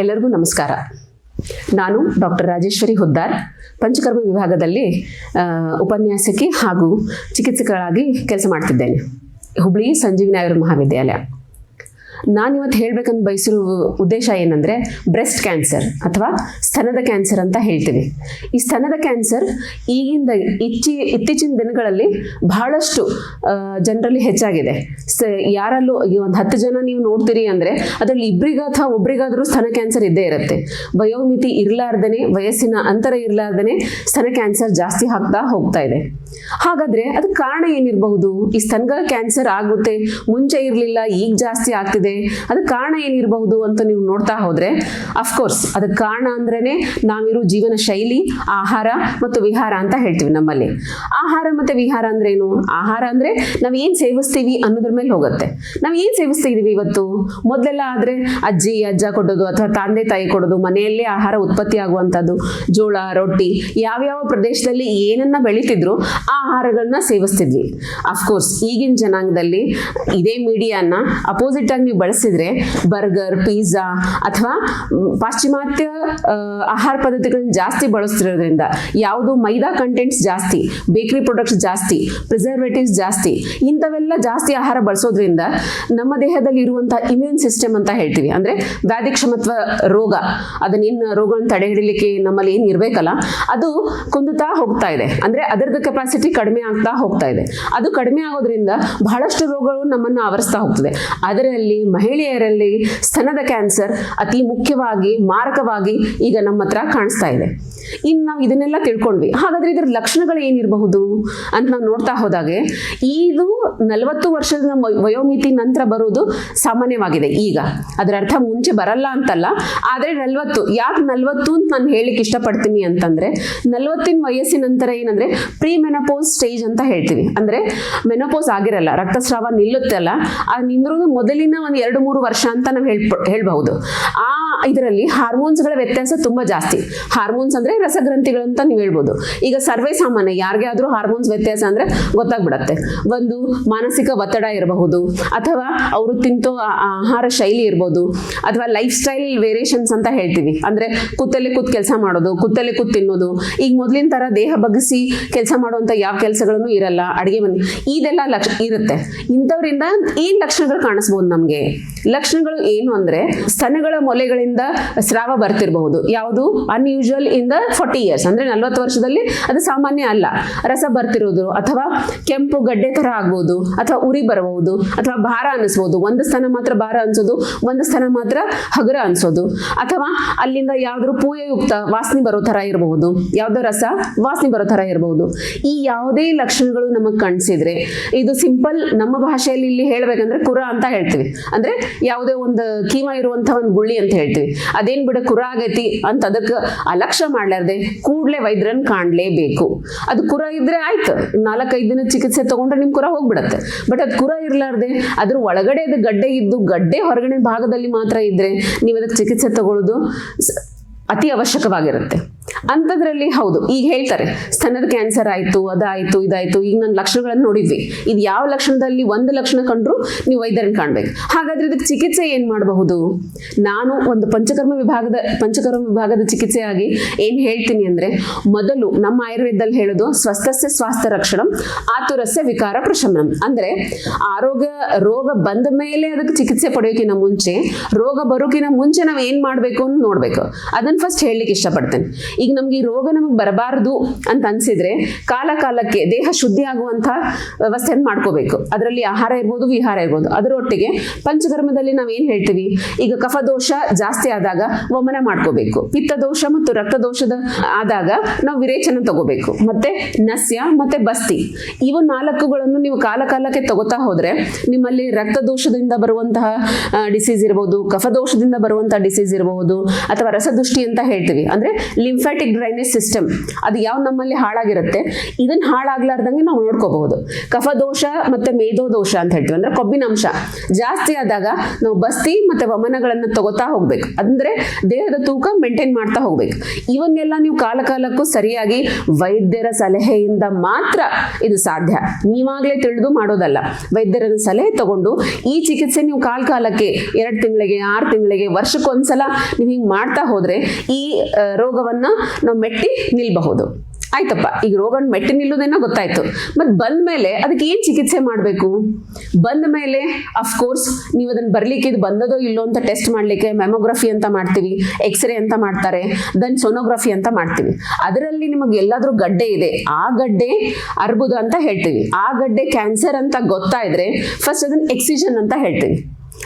ಎಲ್ಲರಿಗೂ ನಮಸ್ಕಾರ. ನಾನು ಡಾಕ್ಟರ್ ರಾಜೇಶ್ವರಿ ಹುದ್ದಾರ್, ಪಂಚಕರ್ಮ ವಿಭಾಗದಲ್ಲಿ ಉಪನ್ಯಾಸಕಿ ಹಾಗೂ ಚಿಕಿತ್ಸಕರಾಗಿ ಕೆಲಸ ಮಾಡ್ತಿದ್ದೇನೆ, ಹುಬ್ಳಿ ಸಂಜೀವಿನಿ ಆಯುರ್ವೇದ ಮಹಾವಿದ್ಯಾಲಯ. ನಾನಿವತ್ತು ಹೇಳಬೇಕಂತ ಬಯಸಿರೋ ಉದ್ದೇಶ ಏನಂದರೆ ಬ್ರೆಸ್ಟ್ ಕ್ಯಾನ್ಸರ್ ಅಥವಾ ಸ್ತನದ ಕ್ಯಾನ್ಸರ್ ಅಂತ ಹೇಳ್ತೀವಿ. ಈ ಸ್ತನದ ಕ್ಯಾನ್ಸರ್ ಈಗಿಂದ ಇತ್ತೀಚಿನ ದಿನಗಳಲ್ಲಿ ಬಹಳಷ್ಟು ಜನರಲ್ಲಿ ಹೆಚ್ಚಾಗಿದೆ. ಯಾರಲ್ಲೂ ಒಂದು 10 ಜನ ನೀವು ನೋಡ್ತೀರಿ ಅಂದರೆ ಅದರಲ್ಲಿ ಇಬ್ಬರಿಗೆ ಅಥವಾ ಒಬ್ರಿಗಾದರೂ ಸ್ತನ ಕ್ಯಾನ್ಸರ್ ಇದ್ದೇ ಇರುತ್ತೆ. ವಯೋಮಿತಿ ಇರಲಾರ್ದೇ, ವಯಸ್ಸಿನ ಅಂತರ ಇರಲಾರ್ದೇ ಸ್ತನ ಕ್ಯಾನ್ಸರ್ ಜಾಸ್ತಿ ಆಗ್ತಾ ಹೋಗ್ತಾ ಇದೆ. ಹಾಗಾದರೆ ಅದಕ್ಕೆ ಕಾರಣ ಏನಿರಬಹುದು? ಈ ಸ್ತನಗಳ ಕ್ಯಾನ್ಸರ್ ಆಗುತ್ತೆ, ಮುಂಚೆ ಇರಲಿಲ್ಲ, ಈಗ ಜಾಸ್ತಿ ಆಗ್ತಿದೆ, ಅದಕ್ಕೆ ಕಾರಣ ಏನಿರಬಹುದು ಅಂತ ನೀವು ನೋಡ್ತಾ ಹೋದ್ರೆ ಅಫ್ಕೋರ್ಸ್ ಅದಕ್ಕೆ ಕಾರಣ ಅಂದ್ರೇನೆ ನಾವಿರೋ ಜೀವನ ಶೈಲಿ, ಆಹಾರ ಮತ್ತು ವಿಹಾರ ಅಂತ ಹೇಳ್ತೀವಿ. ನಮ್ಮಲ್ಲಿ ಆಹಾರ ಮತ್ತು ವಿಹಾರ ಅಂದ್ರೆ ಏನು? ಆಹಾರ ಅಂದ್ರೆ ನಾವು ಏನು ಸೇವಿಸ್ತೀವಿ ಅನ್ನೋದ್ರ ಮೇಲೆ ಹೋಗುತ್ತೆ. ನಾವು ಏನು ಸೇವಿಸ್ತಿದೀವಿ ಇವತ್ತು? ಮೊದಲೆಲ್ಲ ಆದ್ರೆ ಅಜ್ಜಿ ಅಜ್ಜ ಕೊಡೋದು ಅಥವಾ ತಂದೆ ತಾಯಿ ಕೊಡೋದು, ಮನೆಯಲ್ಲೇ ಆಹಾರ ಉತ್ಪತ್ತಿ ಆಗುವಂಥದ್ದು, ಜೋಳ, ರೊಟ್ಟಿ, ಯಾವ್ಯಾವ ಪ್ರದೇಶದಲ್ಲಿ ಏನನ್ನ ಬೆಳೀತಿದ್ರು ಆ ಆಹಾರಗಳನ್ನ ಸೇವಿಸ್ತಿದ್ವಿ. ಅಫ್ಕೋರ್ಸ್ ಈಗಿನ ಜನಾಂಗದಲ್ಲಿ ಇದೇ ಮೀಡಿಯಾನ ಅಪೋಸಿಟ್ ಆಗಿ ನೀವು ಬಳಸಿದ್ರೆ ಬರ್ಗರ್, ಪಿಜ್ಜಾ ಅಥವಾ ಪಾಶ್ಚಿಮಾತ್ಯ ಆಹಾರ ಪದ್ಧತಿಗಳನ್ನ ಜಾಸ್ತಿ ಬಳಸ್ತಿರೋದ್ರಿಂದ, ಯಾವುದು ಮೈದಾ ಕಂಟೆಂಟ್ಸ್ ಜಾಸ್ತಿ, ಬೇಕರಿ ಪ್ರಾಡಕ್ಟ್ಸ್ ಜಾಸ್ತಿ, ಪ್ರಿಸರ್ವೇಟಿವ್ಸ್ ಜಾಸ್ತಿ, ಇಂಥವೆಲ್ಲ ಜಾಸ್ತಿ ಆಹಾರ ಬಳಸೋದ್ರಿಂದ ನಮ್ಮ ದೇಹದಲ್ಲಿ ಇರುವಂತಹ ಇಮ್ಯೂನ್ ಸಿಸ್ಟಮ್ ಅಂತ ಹೇಳ್ತೀವಿ, ಅಂದ್ರೆ ವ್ಯಾಧಿ ಕ್ಷಮತ್ವ ರೋಗ, ಅದನ್ನೇನು ರೋಗವನ್ನು ತಡೆ ಹಿಡಿಲಿಕ್ಕೆ ನಮ್ಮಲ್ಲಿ ಏನು ಇರಬೇಕಲ್ಲ ಅದು ಕುಂದುತ್ತಾ ಹೋಗ್ತಾ ಇದೆ. ಅಂದ್ರೆ ಅದರದ್ದು ಕೆಪಾಸಿಟಿ ಕಡಿಮೆ ಆಗ್ತಾ ಹೋಗ್ತಾ ಇದೆ. ಅದು ಕಡಿಮೆ ಆಗೋದ್ರಿಂದ ಬಹಳಷ್ಟು ರೋಗಗಳು ನಮ್ಮನ್ನು ಆವರಿಸ್ತಾ ಹೋಗ್ತದೆ. ಅದರಲ್ಲಿ ಮಹಿಳೆಯರಲ್ಲಿ ಸ್ತನದ ಕ್ಯಾನ್ಸರ್ ಅತಿ ಮುಖ್ಯವಾಗಿ, ಮಾರಕವಾಗಿ ಈಗ ನಮ್ಮ ಹತ್ರ ಕಾಣಿಸ್ತಾ ಇದೆ. ಇನ್ನು ನಾವು ಇದನ್ನೆಲ್ಲ ತಿಳ್ಕೊಂಡ್ವಿ. ಹಾಗಾದ್ರೆ ಇದರ ಲಕ್ಷಣಗಳು ಏನಿರಬಹುದು ಅಂತ ನಾವು ನೋಡ್ತಾ ಹೋದಾಗೆ, ಇದು 40 ವರ್ಷದ ವಯೋಮಿತಿ ನಂತರ ಬರೋದು ಸಾಮಾನ್ಯವಾಗಿದೆ ಈಗ. ಅದರ ಅರ್ಥ ಮುಂಚೆ ಬರಲ್ಲ ಅಂತಲ್ಲ, ಆದರೆ 40 ಯಾಕೆ 40 ಅಂತ ನಾನು ಹೇಳಿಕ್ಕೆ ಇಷ್ಟಪಡ್ತೀನಿ ಅಂತಂದ್ರೆ, 40 ವಯಸ್ಸಿನ ನಂತರ ಏನಂದ್ರೆ ಪ್ರೀ ಮೆನೋಪೋಸ್ ಸ್ಟೇಜ್ ಅಂತ ಹೇಳ್ತೀವಿ. ಅಂದ್ರೆ ಮೆನೋಪೋಸ್ ಆಗಿರಲ್ಲ, ರಕ್ತಸ್ರಾವ ನಿಲ್ಲುತ್ತಲ್ಲ, ಅದು ನಿಂದ್ರೂ ಮೊದಲಿನ ಒಂದು 2-3 ವರ್ಷ ಅಂತ ನಾವು ಹೇಳ್ಬಹುದು. ಆ ಇದರಲ್ಲಿ ಹಾರ್ಮೋನ್ಸ್ಗಳ ವ್ಯತ್ಯಾಸ ತುಂಬಾ ಜಾಸ್ತಿ. ಹಾರ್ಮೋನ್ಸ್ ಅಂದ್ರೆ ರಸಗ್ರಂಥಿಗಳು ಅಂತ ನೀವು ಹೇಳ್ಬೋದು. ಈಗ ಸರ್ವೇ ಸಾಮಾನ್ಯ ಯಾರಿಗೆ ಆದ್ರೂ ಹಾರ್ಮೋನ್ಸ್ ವ್ಯತ್ಯಾಸ ಅಂದ್ರೆ ಗೊತ್ತಾಗ್ಬಿಡತ್ತೆ. ಒಂದು ಮಾನಸಿಕ ಒತ್ತಡ ಇರಬಹುದು, ಅಥವಾ ಅವರು ತಿಂತೋ ಆಹಾರ ಶೈಲಿ ಇರ್ಬೋದು, ಅಥವಾ ಲೈಫ್ ಸ್ಟೈಲ್ ವೇರಿಯೇಷನ್ಸ್ ಅಂತ ಹೇಳ್ತೀವಿ. ಅಂದ್ರೆ ಕೂತಲ್ಲೇ ಕೂತ್ ಕೆಲಸ ಮಾಡೋದು, ಕೂತಲ್ಲೇ ಕೂತ್ ತಿನ್ನೋದು. ಈಗ ಮೊದಲಿನ ತರ ದೇಹ ಬಗ್ಗಿಸಿ ಕೆಲಸ ಮಾಡುವಂತ ಯಾವ ಕೆಲಸಗಳನ್ನು ಇರಲ್ಲ, ಅಡಿಗೆ ಮನೆ ಇದೆಲ್ಲ ಇರುತ್ತೆ. ಇಂಥವ್ರಿಂದ ಏನ್ ಲಕ್ಷಣಗಳು ಕಾಣಿಸ್ಬೋದು ನಮ್ಗೆ? ಲಕ್ಷಣಗಳು ಏನು ಅಂದ್ರೆ, ಸ್ತನಗಳ ಮೊಲೆಗಳಿಂದ ಸ್ರಾವ ಬರ್ತಿರಬಹುದು. ಯಾವುದು ಅನ್ಯೂಶುವಲ್ ಇನ್ ದ 40 ಇಯರ್ಸ್, ಅಂದ್ರೆ 40 ವರ್ಷದಲ್ಲಿ ಅದು ಸಾಮಾನ್ಯ ಅಲ್ಲ. ರಸ ಬರ್ತಿರೋದು, ಅಥವಾ ಕೆಂಪು ಗಡ್ಡೆ ತರ ಆಗ್ಬೋದು, ಅಥವಾ ಉರಿ ಬರಬಹುದು, ಅಥವಾ ಭಾರ ಅನಿಸ್ಬೋದು. ಒಂದು ಸ್ತನ ಮಾತ್ರ ಭಾರ ಅನ್ಸೋದು, ಒಂದು ಸ್ತನ ಮಾತ್ರ ಹಗುರ ಅನ್ಸೋದು, ಅಥವಾ ಅಲ್ಲಿಂದ ಯಾವ್ದಾದ್ರು ಪೂಯಯುಕ್ತ ವಾಸನೆ ಬರೋ ತರ ಇರಬಹುದು, ಯಾವ್ದೋ ರಸ ವಾಸನೆ ಬರೋ ತರ ಇರಬಹುದು. ಈ ಯಾವುದೇ ಲಕ್ಷಣಗಳು ನಮಗೆ ಕಾಣಿಸಿದ್ರೆ, ಇದು ಸಿಂಪಲ್ ನಮ್ಮ ಭಾಷೆಯಲ್ಲಿ ಇಲ್ಲಿ ಹೇಳ್ಬೇಕಂದ್ರೆ ಕುರ ಅಂತ ಹೇಳ್ತೀವಿ. ಅಂದ್ರೆ ಯಾವುದೇ ಒಂದು ಕೀಮ ಇರುವಂತಹ ಒಂದು ಗುಳ್ಳಿ ಅಂತ ಹೇಳ್ತೀವಿ. ಅದೇನ್ ಬಿಡ ಕುರ ಆಗೈತಿ ಅಂತ ಅದಕ್ಕೆ ಅಲಕ್ಷ್ಯ ಮಾಡ್ಲಾರ್ದೆ ಕೂಡ್ಲೆ ವೈದ್ಯರನ್ನ ಕಾಣ್ಲೇಬೇಕು. ಅದು ಕುರ ಇದ್ರೆ ಆಯ್ತು, 4-5 ದಿನ ಚಿಕಿತ್ಸೆ ತಗೊಂಡ್ರೆ ನಿಮ್ ಕುರ ಹೋಗ್ಬಿಡತ್ತೆ. ಬಟ್ ಅದು ಕುರ ಇರ್ಲಾರ್ದೆ ಅದ್ರ ಒಳಗಡೆ ಅದು ಗಡ್ಡೆ ಇದ್ದು, ಗಡ್ಡೆ ಹೊರಗಡೆ ಭಾಗದಲ್ಲಿ ಮಾತ್ರ ಇದ್ರೆ ನೀವು ಅದಕ್ಕೆ ಚಿಕಿತ್ಸೆ ತಗೊಳ್ಳೋದು ಅತಿ ಅವಶ್ಯಕವಾಗಿರುತ್ತೆ. ಅಂಥದ್ರಲ್ಲಿ ಹೌದು, ಈಗ ಹೇಳ್ತಾರೆ ಸ್ತನದ ಕ್ಯಾನ್ಸರ್ ಆಯ್ತು, ಅದಾಯ್ತು, ಇದಾಯ್ತು. ಈಗ ನನ್ನ ಲಕ್ಷಣಗಳನ್ನು ನೋಡಿದ್ವಿ. ಇದು ಯಾವ ಲಕ್ಷಣದಲ್ಲಿ ಒಂದು ಲಕ್ಷಣ ಕಂಡ್ರು ನೀವು ವೈದ್ಯರನ್ನ ಕಾಣ್ಬೇಕು. ಹಾಗಾದ್ರೆ ಇದಕ್ಕೆ ಚಿಕಿತ್ಸೆ ಏನ್ ಮಾಡಬಹುದು? ನಾನು ಒಂದು ಪಂಚಕರ್ಮ ವಿಭಾಗದ ಚಿಕಿತ್ಸೆಯಾಗಿ ಏನ್ ಹೇಳ್ತೀನಿ ಅಂದ್ರೆ, ಮೊದಲು ನಮ್ಮ ಆಯುರ್ವೇದದಲ್ಲಿ ಹೇಳೋದು ಸ್ವಸ್ಥಸ್ಯ ಸ್ವಾಸ್ಥ್ಯ ರಕ್ಷಣಂ, ಆತುರಸ್ಯ ವಿಕಾರ ಪ್ರಶಮನಂ. ಅಂದ್ರೆ ರೋಗ ಬಂದ ಮೇಲೆ ಅದಕ್ಕೆ ಚಿಕಿತ್ಸೆ ಪಡೆಯೋಕಿನ ಮುಂಚೆ, ರೋಗ ಬರೋಕಿನ ಮುಂಚೆ ನಾವು ಏನ್ ಮಾಡ್ಬೇಕು ಅಂತ ನೋಡ್ಬೇಕು. ಅದನ್ನ ಫಸ್ಟ್ ಹೇಳಲಿಕ್ಕೆ ಇಷ್ಟಪಡ್ತೇನೆ. ಈಗ ನಮ್ಗೆ ಈ ರೋಗ ನಮಗೆ ಬರಬಾರದು ಅಂತ ಅನ್ಸಿದ್ರೆ ಕಾಲ ಕಾಲಕ್ಕೆ ದೇಹ ಶುದ್ಧಿ ಆಗುವಂತಹ ವ್ಯವಸ್ಥೆಯನ್ನು ಮಾಡ್ಕೋಬೇಕು. ಅದರಲ್ಲಿ ಆಹಾರ ಇರ್ಬೋದು, ವಿಹಾರ ಇರ್ಬೋದು. ಅದರೊಟ್ಟಿಗೆ ಪಂಚಕರ್ಮದಲ್ಲಿ ನಾವ್ ಏನ್ ಹೇಳ್ತೀವಿ, ಈಗ ಕಫದೋಷ ಜಾಸ್ತಿ ಆದಾಗ ವಮನ ಮಾಡ್ಕೋಬೇಕು, ಪಿತ್ತ ದೋಷ ಮತ್ತು ರಕ್ತ ದೋಷದ ಆದಾಗ ನಾವು ವಿರೇಚನ ತಗೋಬೇಕು, ಮತ್ತೆ ನಸ್ಯ ಮತ್ತೆ ಬಸ್ತಿ, ಇವು 4ಗಳನ್ನು ನೀವು ಕಾಲ ಕಾಲಕ್ಕೆ ತಗೋತಾ ಹೋದ್ರೆ ನಿಮ್ಮಲ್ಲಿ ರಕ್ತ ದೋಷದಿಂದ ಬರುವಂತಹ ಡಿಸೀಸ್ ಇರಬಹುದು, ಕಫದೋಷದಿಂದ ಬರುವಂತಹ ಡಿಸೀಸ್ ಇರಬಹುದು, ಅಥವಾ ರಸದುಷ್ಟಿ ಅಂತ ಹೇಳ್ತೀವಿ, ಅಂದ್ರೆ ಲಿಂಫ ಲಿಂಫ್ಯಾಟಿಕ್ ಡ್ರೈನೇಜ್ ಸಿಸ್ಟಮ್ ಅದು ಯಾವ ನಮ್ಮಲ್ಲಿ ಹಾಳಾಗಿರುತ್ತೆ, ಇದನ್ನ ಹಾಳಾಗ್ಲಾರ್ದಂಗೆ ನಾವು ನೋಡ್ಕೋಬಹುದು. ಕಫದೋಷ ಮತ್ತೆ ಮೇಧೋದೋಷ ಅಂತ ಹೇಳ್ತೀವಿ, ಅಂದ್ರೆ ಕೊಬ್ಬಿನ ಅಂಶ ಜಾಸ್ತಿ ಆದಾಗ ನಾವು ಬಸ್ತಿ ಮತ್ತೆ ವಮನಗಳನ್ನ ತಗೋತಾ ಹೋಗ್ಬೇಕು, ಅಂದ್ರೆ ದೇಹದ ತೂಕ ಮೇಂಟೈನ್ ಮಾಡ್ತಾ ಹೋಗ್ಬೇಕು. ಇವನ್ನೆಲ್ಲ ನೀವು ಕಾಲಕ್ಕೂ ಸರಿಯಾಗಿ ವೈದ್ಯರ ಸಲಹೆಯಿಂದ ಮಾತ್ರ ಇದು ಸಾಧ್ಯ. ನೀವಾಗ್ಲೇ ತಿಳಿದು ಮಾಡೋದಲ್ಲ, ವೈದ್ಯರ ಸಲಹೆ ತಗೊಂಡು ಈ ಚಿಕಿತ್ಸೆ ನೀವು ಕಾಲಕ್ಕೆ 2 ತಿಂಗಳಿಗೆ 6 ತಿಂಗಳಿಗೆ ವರ್ಷಕ್ಕೊಂದ್ಸಲ ನೀವು ಹಿಂಗೆ ಮಾಡ್ತಾ ಹೋದ್ರೆ ಈ ರೋಗವನ್ನ ನಾವು ಮೆಟ್ಟಿ ನಿಲ್ಬಹುದು. ಆಯ್ತಪ್ಪ, ಈಗ ರೋಗ ಮೆಟ್ಟಿ ನಿಲ್ಲೋದೇನೋ ಗೊತ್ತಾಯ್ತು, ಮತ್ತೆ ಬಂದ ಮೇಲೆ ಅದಕ್ಕೆ ಏನು ಚಿಕಿತ್ಸೆ ಮಾಡಬೇಕು? ಬಂದ ಮೇಲೆ ಅಫ್ಕೋರ್ಸ್ ನೀವು ಅದನ್ನು ಬರ್ಲಿಕ್ಕೆ ಇದು ಬಂದದೋ ಇಲ್ಲೋ ಅಂತ ಟೆಸ್ಟ್ ಮಾಡಲಿಕ್ಕೆ ಮೆಮೊಗ್ರಫಿ ಅಂತ ಮಾಡ್ತೀವಿ, ಎಕ್ಸ್ರೇ ಅಂತ ಮಾಡ್ತಾರೆ, ದೆನ್ ಸೋನೋಗ್ರಫಿ ಅಂತ ಮಾಡ್ತೀವಿ. ಅದರಲ್ಲಿ ನಿಮಗೆ ಎಲ್ಲಾದ್ರೂ ಗಡ್ಡೆ ಇದೆ, ಆ ಗಡ್ಡೆ ಅರ್ಬುದ ಅಂತ ಹೇಳ್ತೀವಿ, ಆ ಗಡ್ಡೆ ಕ್ಯಾನ್ಸರ್ ಅಂತ ಗೊತ್ತಾಯಿದ್ರೆ ಫಸ್ಟ್ ಅದನ್ನ ಎಕ್ಸಿಷನ್ ಅಂತ ಹೇಳ್ತೀವಿ,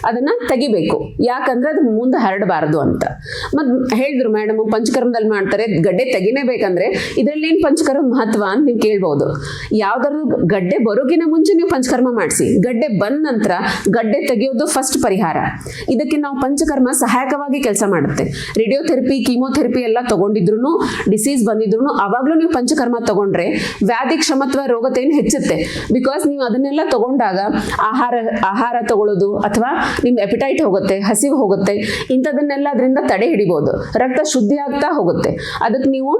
ಅದನ್ನ ತೆಗಿಬೇಕು. ಯಾಕಂದ್ರೆ ಅದು ಮುಂದೆ ಹರಡಬಾರದು ಅಂತ. ಮತ್ತೆ ಹೇಳಿದ್ರು ಮೇಡಮ್ ಪಂಚಕರ್ಮದಲ್ಲಿ ಮಾಡ್ತಾರೆ, ಗಡ್ಡೆ ತೆಗಿನೇಬೇಕಂದ್ರೆ ಇದರಲ್ಲಿ ಏನು ಪಂಚಕರ್ಮ ಮಹತ್ವ ಅಂತ ನೀವು ಕೇಳ್ಬೋದು. ಯಾವ್ದಾದ್ರು ಗಡ್ಡೆ ಬರೋಗಿನ ಮುಂಚೆ ನೀವು ಪಂಚಕರ್ಮ ಮಾಡಿಸಿ, ಗಡ್ಡೆ ಬಂದ ನಂತರ ಗಡ್ಡೆ ತೆಗೆಯೋದು ಫಸ್ಟ್ ಪರಿಹಾರ. ಇದಕ್ಕೆ ನಾವು ಪಂಚಕರ್ಮ ಸಹಾಯಕವಾಗಿ ಕೆಲಸ ಮಾಡುತ್ತೆ. ರೇಡಿಯೋಥೆರಪಿ, ಕೀಮೋಥೆರಪಿ ಎಲ್ಲ ತಗೊಂಡಿದ್ರು, ಡಿಸೀಸ್ ಬಂದಿದ್ರು ಅವಾಗ್ಲೂ ನೀವು ಪಂಚಕರ್ಮ ತಗೊಂಡ್ರೆ ವ್ಯಾಧಿ ಕ್ಷಮತ್ವ ರೋಗತೆಯನ್ನು ಹೆಚ್ಚುತ್ತೆ. ಬಿಕಾಸ್ ನೀವು ಅದನ್ನೆಲ್ಲ ತಗೊಂಡಾಗ ಆಹಾರ ತಗೊಳ್ಳೋದು ಅಥವಾ ನಿಮ್ಮ ಎಪಿಟೈಟ್ ಹೋಗುತ್ತೆ, ಹಸಿವು ಹೋಗುತ್ತೆ, ಇಂಥದನ್ನೆಲ್ಲ ಅದರಿಂದ ತಡೆ ಹಿಡಿಬಹುದು. ರಕ್ತ ಶುದ್ಧಿ ಆಗ್ತಾ ಹೋಗುತ್ತೆ. ಅದಕ್ಕೆ ನೀವು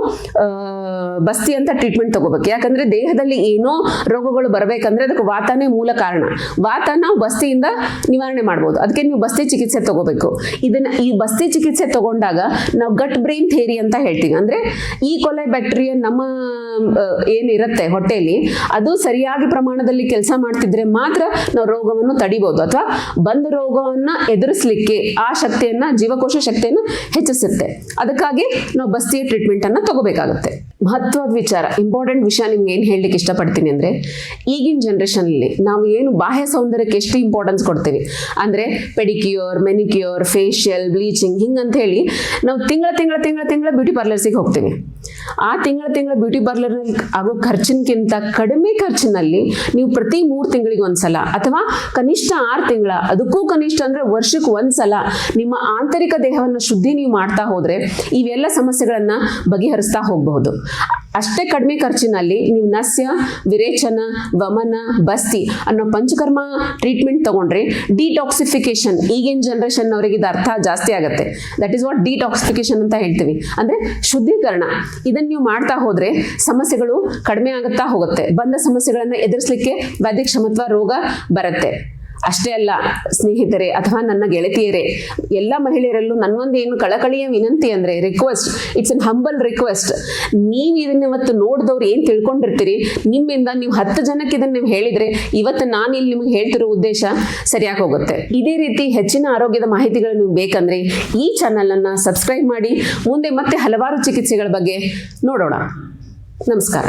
ಬಸ್ತಿ ಅಂತ ಟ್ರೀಟ್ಮೆಂಟ್ ತಗೋಬೇಕು. ಯಾಕಂದ್ರೆ ದೇಹದಲ್ಲಿ ಏನೋ ರೋಗಗಳು ಬರಬೇಕಂದ್ರೆ ಅದಕ್ಕೆ ವಾತನೇ ಮೂಲ ಕಾರಣ. ವಾತ ನಾವು ಬಸ್ತಿಯಿಂದ ನಿವಾರಣೆ ಮಾಡ್ಬೋದು. ಅದಕ್ಕೆ ನೀವು ಬಸ್ತಿ ಚಿಕಿತ್ಸೆ ತಗೋಬೇಕು. ಈ ಬಸ್ತಿ ಚಿಕಿತ್ಸೆ ತಗೊಂಡಾಗ ನಾವು ಗಟ್ ಬ್ರೈನ್ ಥಿಯರಿ ಅಂತ ಹೇಳ್ತೀವಿ. ಅಂದ್ರೆ ಈ ಕೊಲೆ ಬ್ಯಾಕ್ಟೀರಿಯಾ ನಮ್ಮ ಏನಿರುತ್ತೆ ಹೊಟ್ಟೆಯಲ್ಲಿ ಅದು ಸರಿಯಾಗಿ ಪ್ರಮಾಣದಲ್ಲಿ ಕೆಲಸ ಮಾಡ್ತಿದ್ರೆ ಮಾತ್ರ ನಾವು ರೋಗವನ್ನು ತಡಿಬಹುದು, ಅಥವಾ ಬಂದ ರೋಗವನ್ನ ಎದುರಿಸಲಿಕ್ಕೆ ಆ ಶಕ್ತಿಯನ್ನ, ಜೀವಕೋಶ ಶಕ್ತಿಯನ್ನು ಹೆಚ್ಚಿಸುತ್ತೆ. ಅದಕ್ಕಾಗಿ ನಾವು ಬಸ್ತಿಯ ಟ್ರೀಟ್ಮೆಂಟ್ ಅನ್ನ ತಗೋಬೇಕಾಗುತ್ತೆ. ಮಹತ್ವದ ವಿಚಾರ, ಇಂಪಾರ್ಟೆಂಟ್ ವಿಷಯ ನಿಮ್ಗೆ ಏನು ಹೇಳಲಿಕ್ಕೆ ಇಷ್ಟಪಡ್ತೀನಿ ಅಂದ್ರೆ, ಈಗಿನ ಜನರೇಷನ್ ಅಲ್ಲಿ ನಾವು ಏನು ಬಾಹ್ಯ ಸೌಂದರ್ಯಕ್ಕೆ ಎಷ್ಟು ಇಂಪಾರ್ಟೆನ್ಸ್ ಕೊಡ್ತೀವಿ ಅಂದ್ರೆ ಪೆಡಿಕ್ಯೂರ್, ಮೆನಿಕ್ಯೂರ್, ಫೇಶಿಯಲ್, ಬ್ಲೀಚಿಂಗ್ ಹಿಂಗಂತ ಹೇಳಿ ನಾವು ತಿಂಗಳ ಬ್ಯೂಟಿ ಪಾರ್ಲರ್ಸಿಗೆ ಹೋಗ್ತೀವಿ. ಆ ತಿಂಗಳ ಬ್ಯೂಟಿ ಪಾರ್ಲರ್ ಆಗೋ ಖರ್ಚಿನಕ್ಕಿಂತ ಕಡಿಮೆ ಖರ್ಚಿನಲ್ಲಿ ನೀವು ಪ್ರತಿ 3 ತಿಂಗಳಿಗೆ ಒಂದ್ಸಲ ಅಥವಾ ಕನಿಷ್ಠ 6 ತಿಂಗಳ, ಅದಕ್ಕೂ ಕನಿಷ್ಠ ಅಂದ್ರೆ ವರ್ಷಕ್ಕೆ ಒಂದ್ಸಲ ನಿಮ್ಮ ಆಂತರಿಕ ದೇಹವನ್ನು ಶುದ್ಧಿ ನೀವು ಮಾಡ್ತಾ ಹೋದ್ರೆ ಇವೆಲ್ಲ ಸಮಸ್ಯೆಗಳನ್ನ ಬಗೆಹರಿಸ್ತಾ ಹೋಗಬಹುದು. ಅಷ್ಟೇ ಕಡಿಮೆ ಖರ್ಚಿನಲ್ಲಿ ನೀವು ನಸ್ಯ, ವಿರೇಚನ, ವಮನ, ಬಸ್ತಿ ಅನ್ನೋ ಪಂಚಕರ್ಮ ಟ್ರೀಟ್ಮೆಂಟ್ ತಗೊಂಡ್ರೆ ಡಿಟಾಕ್ಸಿಫಿಕೇಶನ್, ಈಗಿನ ಜನರೇಷನ್ ಅವರಿಗೆ ಇದು ಅರ್ಥ ಜಾಸ್ತಿ ಆಗುತ್ತೆ. ದಟ್ ಈಸ್ ವಾಟ್ ಡಿಟಾಕ್ಸಿಫಿಕೇಶನ್ ಅಂತ ಹೇಳ್ತೀವಿ. ಅಂದ್ರೆ ಶುದ್ಧೀಕರಣ. ಇದನ್ನ ನೀವು ಮಾಡ್ತಾ ಹೋದ್ರೆ ಸಮಸ್ಯೆಗಳು ಕಡಿಮೆ ಆಗುತ್ತಾ ಹೋಗುತ್ತೆ. ಬಂದ ಸಮಸ್ಯೆಗಳನ್ನ ಎದುರಿಸಲಿಕ್ಕೆ ವ್ಯಾಧಿ ಕ್ಷಮತ್ವ ರೋಗ ಬರುತ್ತೆ. ಅಷ್ಟೇ ಅಲ್ಲ ಸ್ನೇಹಿತರೆ ಅಥವಾ ನನ್ನ ಗೆಳತಿಯರೇ, ಎಲ್ಲ ಮಹಿಳೆಯರಲ್ಲೂ ನನ್ನೊಂದೇನು ಕಳಕಳಿಯ ವಿನಂತಿ ಅಂದ್ರೆ request, it's an humble request. ನೀವು ಇದನ್ನ ಇವತ್ತು ನೋಡಿದವ್ರು ಏನ್ ತಿಳ್ಕೊಂಡಿರ್ತೀರಿ, ನಿಮ್ಮಿಂದ ನೀವು 10 ಜನಕ್ಕೆ ಇದನ್ನ ನೀವು ಹೇಳಿದ್ರೆ ಇವತ್ತು ನಾನು ಇಲ್ಲಿ ನಿಮ್ಗೆ ಹೇಳ್ತಿರೋ ಉದ್ದೇಶ ಸರಿಯಾಗಿ ಹೋಗುತ್ತೆ. ಇದೇ ರೀತಿ ಹೆಚ್ಚಿನ ಆರೋಗ್ಯದ ಮಾಹಿತಿಗಳು ನಿಮ್ಗೆ ಬೇಕಂದ್ರೆ ಈ ಚಾನಲ್ ಅನ್ನ ಸಬ್ಸ್ಕ್ರೈಬ್ ಮಾಡಿ. ಮುಂದೆ ಮತ್ತೆ ಹಲವಾರು ಚಿಕಿತ್ಸೆಗಳ ಬಗ್ಗೆ ನೋಡೋಣ. ನಮಸ್ಕಾರ.